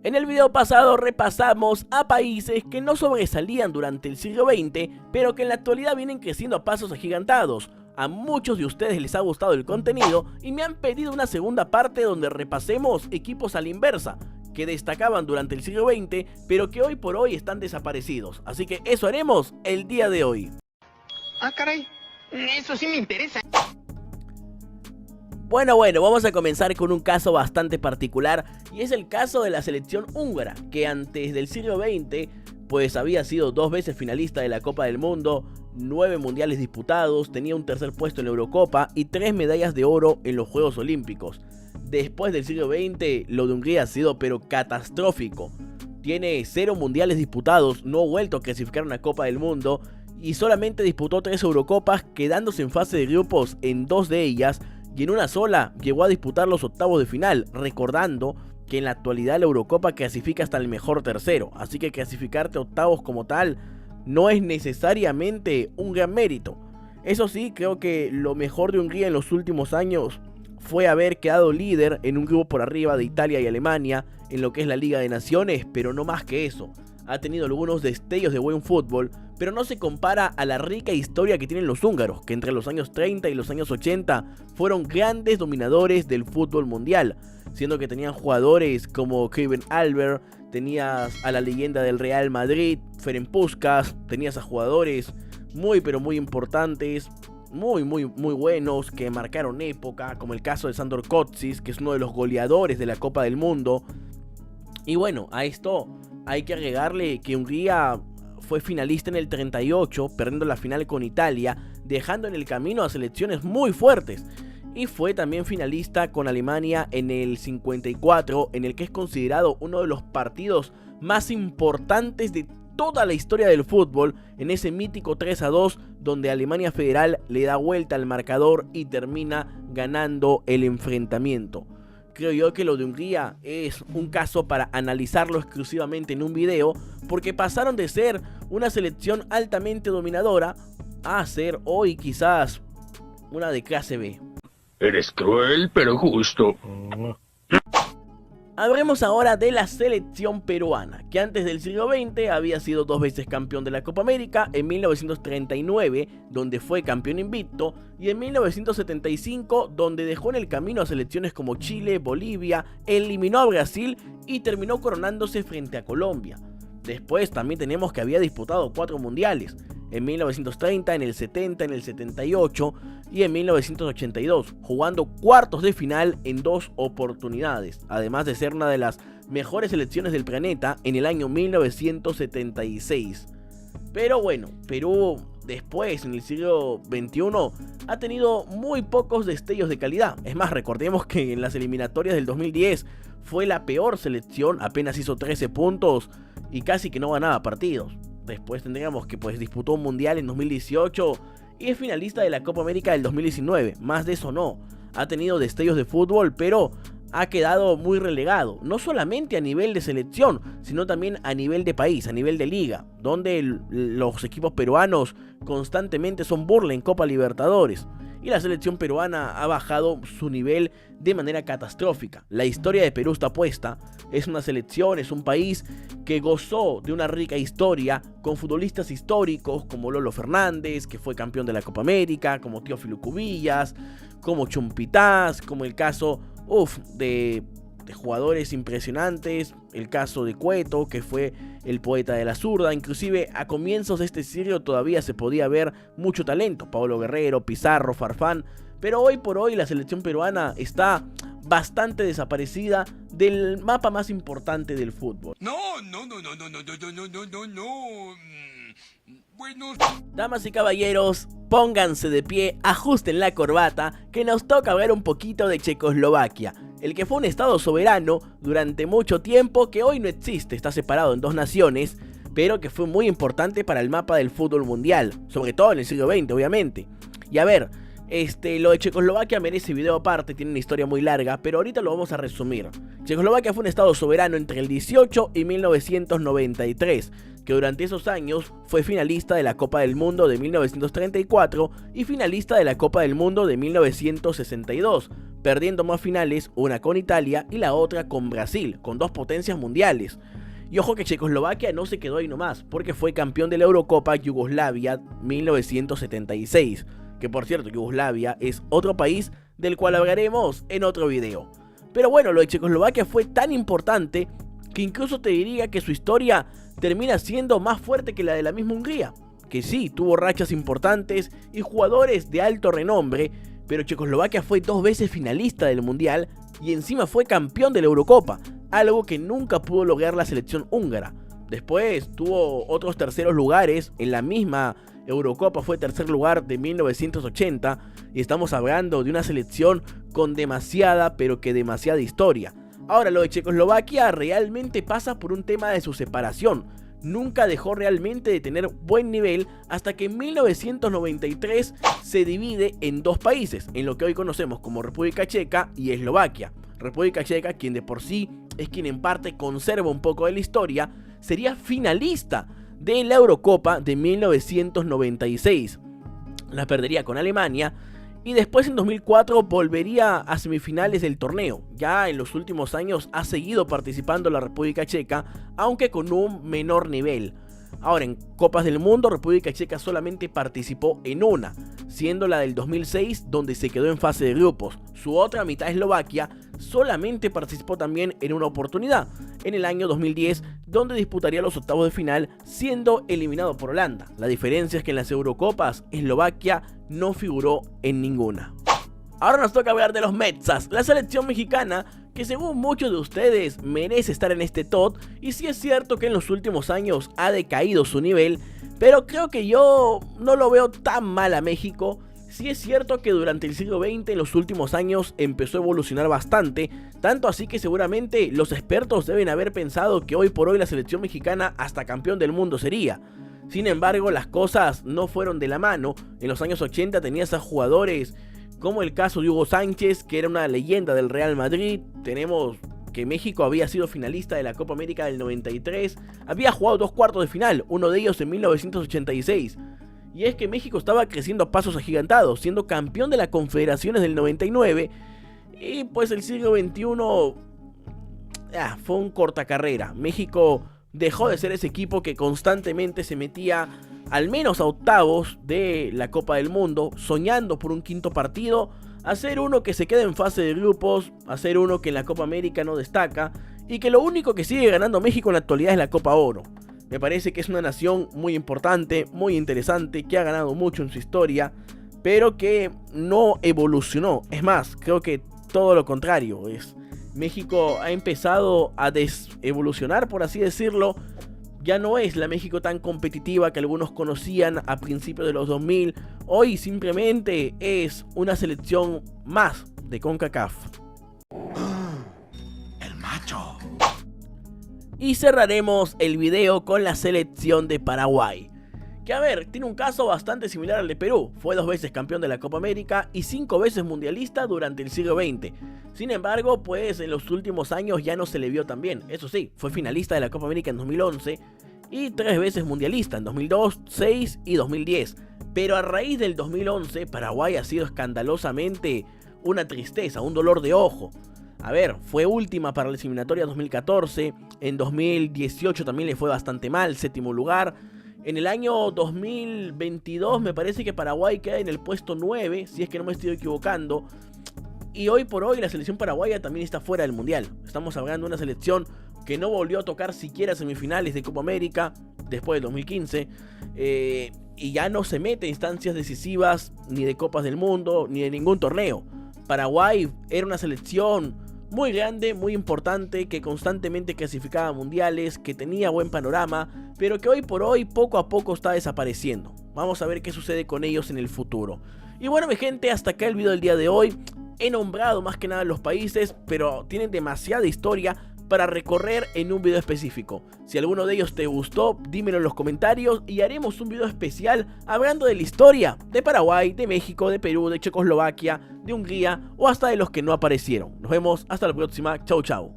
En el video pasado repasamos a países que no sobresalían durante el siglo XX, pero que en la actualidad vienen creciendo a pasos agigantados. A muchos de ustedes les ha gustado el contenido y me han pedido una segunda parte donde repasemos equipos a la inversa, que destacaban durante el siglo XX, pero que hoy por hoy están desaparecidos. Así que eso haremos el día de hoy. Ah, caray, eso sí me interesa. Bueno, vamos a comenzar con un caso bastante particular, y es el caso de la selección húngara, que antes del siglo XX pues había sido 2 veces finalista de la Copa del Mundo, 9 mundiales disputados, tenía un tercer puesto en la Eurocopa y 3 medallas de oro en los Juegos Olímpicos. Después del siglo XX, lo de Hungría ha sido pero catastrófico. Tiene 0 mundiales disputados, no ha vuelto a clasificar una Copa del Mundo y solamente disputó 3 Eurocopas, quedándose en fase de grupos en 2 de ellas, y en una sola llegó a disputar los octavos de final, recordando que en la actualidad la Eurocopa clasifica hasta el mejor tercero, así que clasificarte a octavos como tal no es necesariamente un gran mérito. Eso sí, creo que lo mejor de Hungría en los últimos años fue haber quedado líder en un grupo por arriba de Italia y Alemania en lo que es la Liga de Naciones, pero no más que eso. Ha tenido algunos destellos de buen fútbol, pero no se compara a la rica historia que tienen los húngaros, que entre los años 30 y los años 80 fueron grandes dominadores del fútbol mundial, siendo que tenían jugadores como Kevin Albert, tenías a la leyenda del Real Madrid, Ferenc Puskás, tenías a jugadores muy pero muy importantes, muy buenos, que marcaron época, como el caso de Sandor Kocsis, que es uno de los goleadores de la Copa del Mundo. Y bueno, a esto hay que agregarle que Hungría fue finalista en el 38, perdiendo la final con Italia, dejando en el camino a selecciones muy fuertes. Y fue también finalista con Alemania en el 54, en el que es considerado uno de los partidos más importantes de toda la historia del fútbol, en ese mítico 3-2, donde Alemania Federal le da vuelta al marcador y termina ganando el enfrentamiento. Creo yo que lo de Hungría es un caso para analizarlo exclusivamente en un video, porque pasaron de ser una selección altamente dominadora a ser hoy quizás una de clase B. Eres cruel pero justo. Hablemos ahora de la selección peruana, que antes del siglo XX había sido 2 veces campeón de la Copa América, en 1939, donde fue campeón invicto, y en 1975, donde dejó en el camino a selecciones como Chile, Bolivia, eliminó a Brasil y terminó coronándose frente a Colombia. Después también tenemos que había disputado 4 mundiales, en 1930, en el 70, en el 78 y en 1982, jugando cuartos de final en 2 oportunidades, además de ser una de las mejores selecciones del planeta en el año 1976. Pero bueno, Perú después, en el siglo XXI, ha tenido muy pocos destellos de calidad. Es más, recordemos que en las eliminatorias del 2010 fue la peor selección, apenas hizo 13 puntos y casi que no ganaba partidos. Después tendríamos que pues disputó un mundial en 2018 y es finalista de la Copa América del 2019, más de eso no. Ha tenido destellos de fútbol, pero ha quedado muy relegado, no solamente a nivel de selección, sino también a nivel de país, a nivel de liga, donde los equipos peruanos constantemente son burla en Copa Libertadores. Y la selección peruana ha bajado su nivel de manera catastrófica. La historia de Perú está puesta, es una selección, es un país que gozó de una rica historia con futbolistas históricos como Lolo Fernández, que fue campeón de la Copa América, como Teófilo Cubillas, como Chumpitaz, como el caso de jugadores impresionantes, el caso de Cueto, que fue el poeta de la zurda. Inclusive a comienzos de este siglo todavía se podía ver mucho talento, Paolo Guerrero, Pizarro, Farfán, pero hoy por hoy la selección peruana está bastante desaparecida del mapa más importante del fútbol. No. Bueno. Damas y caballeros, pónganse de pie, ajusten la corbata, que nos toca ver un poquito de Checoslovaquia, el que fue un estado soberano durante mucho tiempo, que hoy no existe, está separado en 2 naciones, pero que fue muy importante para el mapa del fútbol mundial, sobre todo en el siglo XX, obviamente. Y a ver, Lo de Checoslovaquia merece video aparte, tiene una historia muy larga, pero ahorita lo vamos a resumir. Checoslovaquia fue un estado soberano entre el 18 y 1993, que durante esos años fue finalista de la Copa del Mundo de 1934 y finalista de la Copa del Mundo de 1962, perdiendo más finales, una con Italia y la otra con Brasil, con dos potencias mundiales. Y ojo que Checoslovaquia no se quedó ahí nomás, porque fue campeón de la Eurocopa Yugoslavia 1976. Que por cierto, Yugoslavia es otro país del cual hablaremos en otro video. Pero bueno, lo de Checoslovaquia fue tan importante que incluso te diría que su historia termina siendo más fuerte que la de la misma Hungría. Que sí, tuvo rachas importantes y jugadores de alto renombre, pero Checoslovaquia fue 2 veces finalista del Mundial y encima fue campeón de la Eurocopa, algo que nunca pudo lograr la selección húngara. Después tuvo otros terceros lugares en la misma Eurocopa, fue tercer lugar de 1980 y estamos hablando de una selección con demasiada, pero que demasiada historia. Ahora, lo de Checoslovaquia realmente pasa por un tema de su separación. Nunca dejó realmente de tener buen nivel hasta que en 1993 se divide en 2 países, en lo que hoy conocemos como República Checa y Eslovaquia. República Checa, quien de por sí es quien en parte conserva un poco de la historia, sería finalista de la Eurocopa de 1996. La perdería con Alemania y después en 2004 volvería a semifinales del torneo. Ya en los últimos años ha seguido participando la República Checa, aunque con un menor nivel. Ahora, en Copas del Mundo, República Checa solamente participó en una, siendo la del 2006, donde se quedó en fase de grupos. Su otra mitad, Eslovaquia, solamente participó también en una oportunidad, en el año 2010, donde disputaría los octavos de final, siendo eliminado por Holanda. La diferencia es que en las Eurocopas, Eslovaquia no figuró en ninguna. Ahora nos toca hablar de los Metsas, la selección mexicana que según muchos de ustedes merece estar en este top, y sí es cierto que en los últimos años ha decaído su nivel, pero creo que yo no lo veo tan mal a México. Sí es cierto que durante el siglo XX, en los últimos años, empezó a evolucionar bastante, tanto así que seguramente los expertos deben haber pensado que hoy por hoy la selección mexicana hasta campeón del mundo sería. Sin embargo, las cosas no fueron de la mano. En los años 80 tenías a jugadores como el caso de Hugo Sánchez, que era una leyenda del Real Madrid. Tenemos que México había sido finalista de la Copa América del 93, había jugado 2 cuartos de final, uno de ellos en 1986. Y es que México estaba creciendo a pasos agigantados, siendo campeón de las Confederaciones del 99. Y pues el siglo XXI fue un cortacarrera. México dejó de ser ese equipo que constantemente se metía al menos a octavos de la Copa del Mundo, soñando por un quinto partido, a ser uno que se queda en fase de grupos, a ser uno que en la Copa América no destaca, y que lo único que sigue ganando México en la actualidad es la Copa Oro. Me parece que es una nación muy importante, muy interesante, que ha ganado mucho en su historia, pero que no evolucionó. Es más, creo que todo lo contrario. México ha empezado a desevolucionar, por así decirlo. Ya no es la México tan competitiva que algunos conocían a principios de los 2000. Hoy simplemente es una selección más de CONCACAF. El macho. Y cerraremos el video con la selección de Paraguay, que a ver, tiene un caso bastante similar al de Perú. Fue 2 veces campeón de la Copa América y 5 veces mundialista durante el siglo XX. Sin embargo, pues en los últimos años ya no se le vio tan bien. Eso sí, fue finalista de la Copa América en 2011 y 3 veces mundialista en 2002, 2006 y 2010. Pero a raíz del 2011, Paraguay ha sido escandalosamente una tristeza, un dolor de ojo. A ver, fue última para la eliminatoria 2014, en 2018 también le fue bastante mal, 7º lugar. En el año 2022 me parece que Paraguay queda en el puesto 9, si es que no me estoy equivocando. Y hoy por hoy la selección paraguaya también está fuera del mundial. Estamos hablando de una selección que no volvió a tocar siquiera semifinales de Copa América después del 2015. Y ya no se mete a instancias decisivas ni de Copas del Mundo ni de ningún torneo. Paraguay era una selección muy grande, muy importante, que constantemente clasificaba mundiales, que tenía buen panorama, pero que hoy por hoy poco a poco está desapareciendo. Vamos a ver qué sucede con ellos en el futuro. Y bueno, mi gente, hasta acá el video del día de hoy. He nombrado más que nada los países, pero tienen demasiada historia para recorrer en un video específico. Si alguno de ellos te gustó, dímelo en los comentarios y haremos un video especial hablando de la historia de Paraguay, de México, de Perú, de Checoslovaquia, de Hungría o hasta de los que no aparecieron. Nos vemos hasta la próxima. Chau chau.